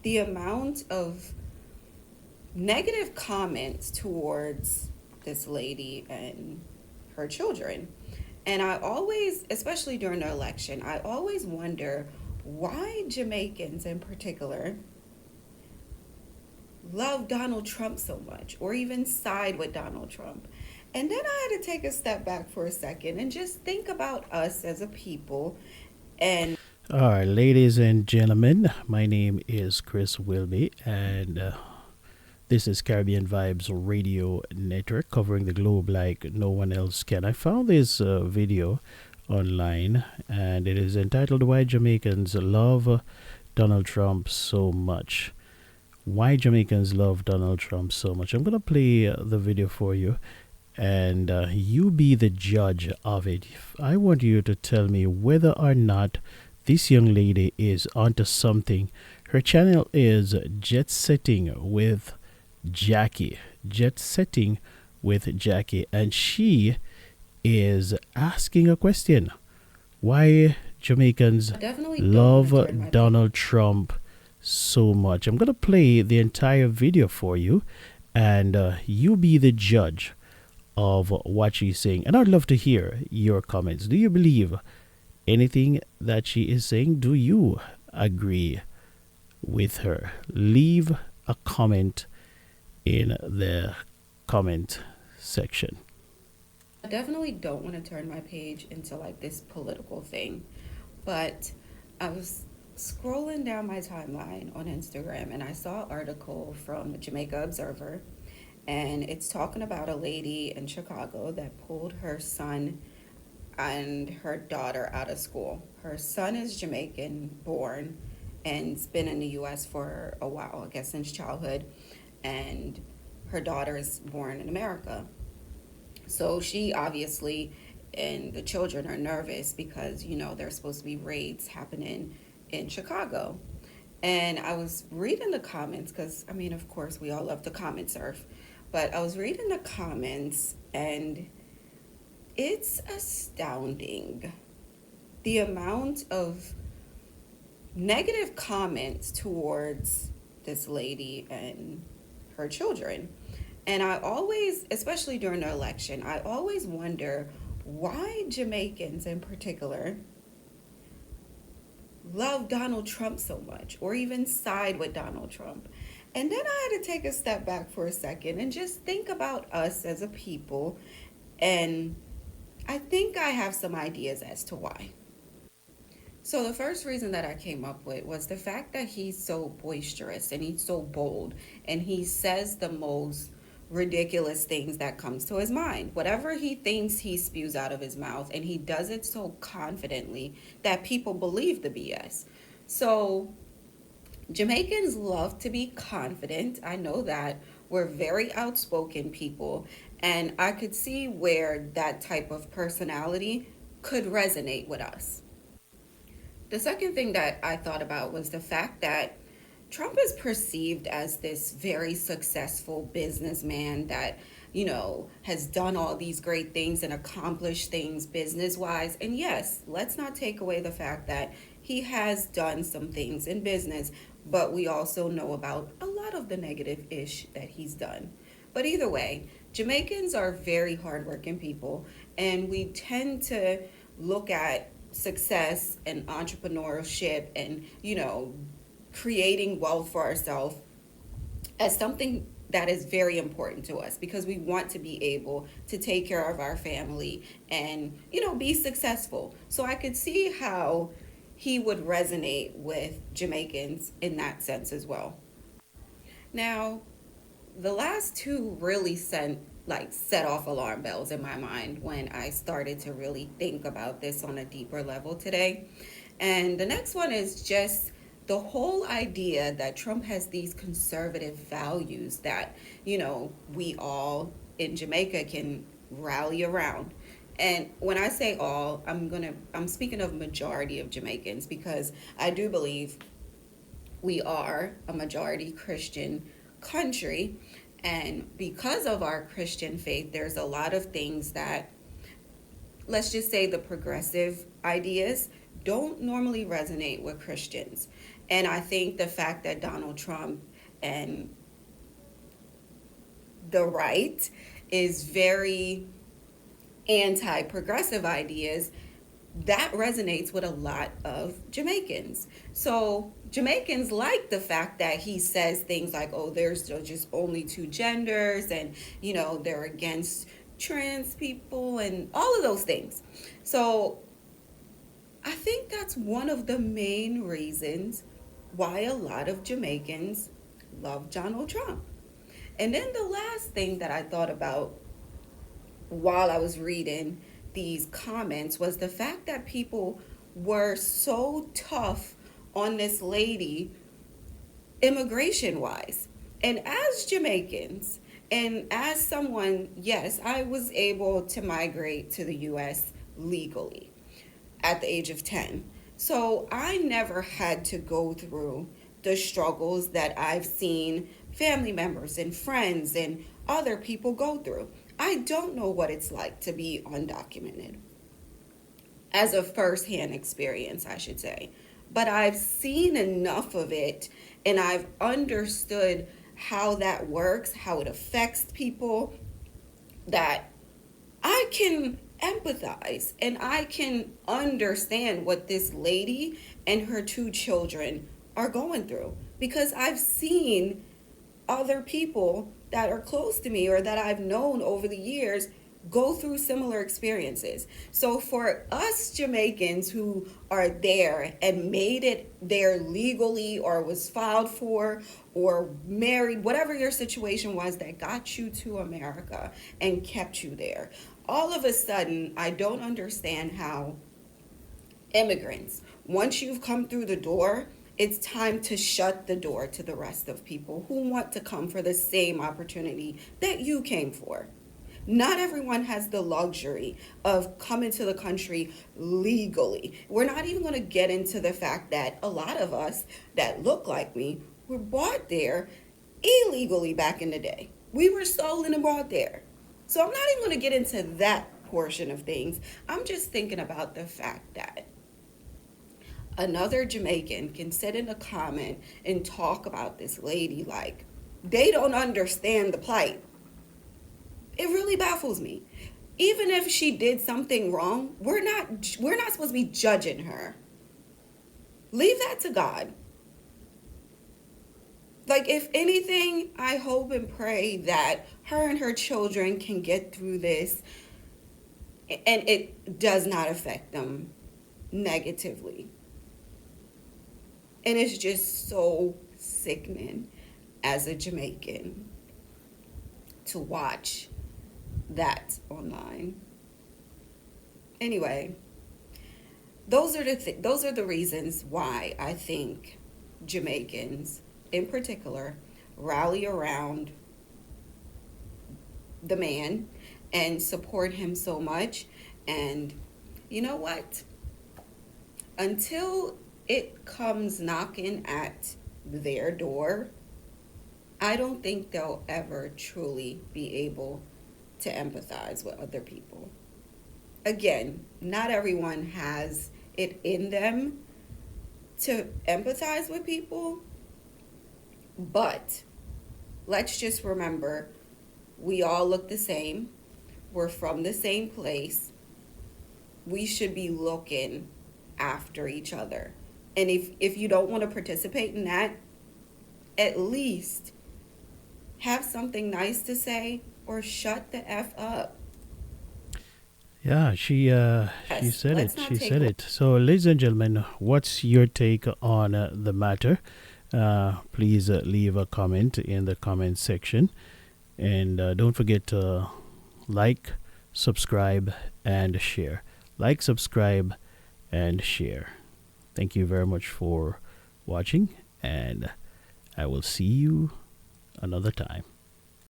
the amount of negative comments towards this lady and her children. And I always, especially during the election, I always wonder why Jamaicans in particular love Donald Trump so much or even side with Donald Trump. And then I had to take a step back for a second and just think about us as a people. And All right, ladies and gentlemen, my name is Chris Wilby, and this is Caribbean Vibes Radio Network covering the globe like no one else can. I found this video online, and it is entitled Why Jamaicans Love Donald Trump So Much. Why Jamaicans love Donald Trump so much. I'm going to play the video for you, and you be the judge of it. I want you to tell me whether or not this young lady is onto something. Her channel is Jet Setting with Jackie. Jet Setting with Jackie. And she is asking a question. Why Jamaicans I definitely don't want to turn love my Donald Trump so much. I'm going to play the entire video for you, and you be the judge of what she's saying. And I'd love to hear your comments. Do you believe anything that she is saying? Do you agree with her? Leave a comment in the comment section. I definitely don't want to turn my page into like this political thing, but I was scrolling down my timeline on Instagram and I saw an article from the Jamaica Observer, and it's talking about a lady in Chicago that pulled her son and her daughter out of school. Her son is Jamaican born and's been in the US for a while, I guess since childhood, and her daughter is born in America. So she obviously and the children are nervous because, there's supposed to be raids happening in Chicago. And I was reading the comments because, I mean, of course, we all love to comment surf. But I was reading the comments and it's astounding the amount of negative comments towards this lady and her children. And I always, especially during the election, I always wonder why Jamaicans in particular love Donald Trump so much or even side with Donald Trump. And then I had to take a step back for a second and just think about us as a people. And I think I have some ideas as to why. So the first reason that I came up with was the fact that he's so boisterous and he's so bold and he says the most ridiculous things that comes to his mind. Whatever he thinks, he spews out of his mouth, and he does it so confidently that people believe the BS. So Jamaicans love to be confident. I know that. We're very outspoken people, and I could see where that type of personality could resonate with us. The second thing that I thought about was the fact that Trump is perceived as this very successful businessman that, has done all these great things and accomplished things business wise. And yes, let's not take away the fact that he has done some things in business, but we also know about a lot of the negative ish that he's done. But either way, Jamaicans are very hardworking people, and we tend to look at success and entrepreneurship and, creating wealth for ourselves as something that is very important to us because we want to be able to take care of our family and, be successful. So I could see how he would resonate with Jamaicans in that sense as well. Now, the last two really set off alarm bells in my mind when I started to really think about this on a deeper level today. And the next one is just the whole idea that Trump has these conservative values that, we all in Jamaica can rally around. And when I say all, I'm speaking of majority of Jamaicans because I do believe we are a majority Christian country. And because of our Christian faith, there's a lot of things that, let's just say, the progressive ideas don't normally resonate with Christians. And I think the fact that Donald Trump and the right is very anti progressive ideas, that resonates with a lot of Jamaicans. So Jamaicans like the fact that he says things like, oh, there's just only two genders, and, they're against trans people and all of those things. So I think that's one of the main reasons why a lot of Jamaicans love Donald Trump. And then the last thing that I thought about while I was reading these comments was the fact that people were so tough on this lady immigration wise. And as Jamaicans, and as someone, yes, I was able to migrate to the US legally at the age of 10. So I never had to go through the struggles that I've seen family members and friends and other people go through. I don't know what it's like to be undocumented as a firsthand experience, I should say. But I've seen enough of it and I've understood how that works, how it affects people, that I can empathize and I can understand what this lady and her two children are going through, because I've seen other people that are close to me or that I've known over the years go through similar experiences. So for us Jamaicans who are there and made it there legally, or was filed for or married, whatever your situation was that got you to America and kept you there, all of a sudden I don't understand how immigrants, once you've come through the door, it's time to shut the door to the rest of people who want to come for the same opportunity that you came for. Not everyone has the luxury of coming to the country legally. We're not even going to get into the fact that a lot of us that look like me were brought there illegally back in the day. We were stolen and brought there. So I'm not even going to get into that portion of things. I'm just thinking about the fact that another Jamaican can sit in a comment and talk about this lady like they don't understand the plight. It really baffles me. Even if she did something wrong, we're not supposed to be judging her. Leave that to God. Like, if anything, I hope and pray that her and her children can get through this and it does not affect them negatively. And it's just so sickening as a Jamaican to watch that online. Anyway, those are the reasons why I think Jamaicans in particular rally around the man and support him so much. And you know what? Until it comes knocking at their door, I don't think they'll ever truly be able to empathize with other people. Again, not everyone has it in them to empathize with people, but let's just remember, we all look the same. We're from the same place. We should be looking after each other. And if you don't want to participate in that, at least have something nice to say or shut the F up. Yeah, she Yes, said let's it. not She take said it. So, ladies and gentlemen, what's your take on the matter? Please leave a comment in the comment section, and don't forget to like, subscribe, and share. Like, subscribe, and share. Thank you very much for watching, and I will see you another time.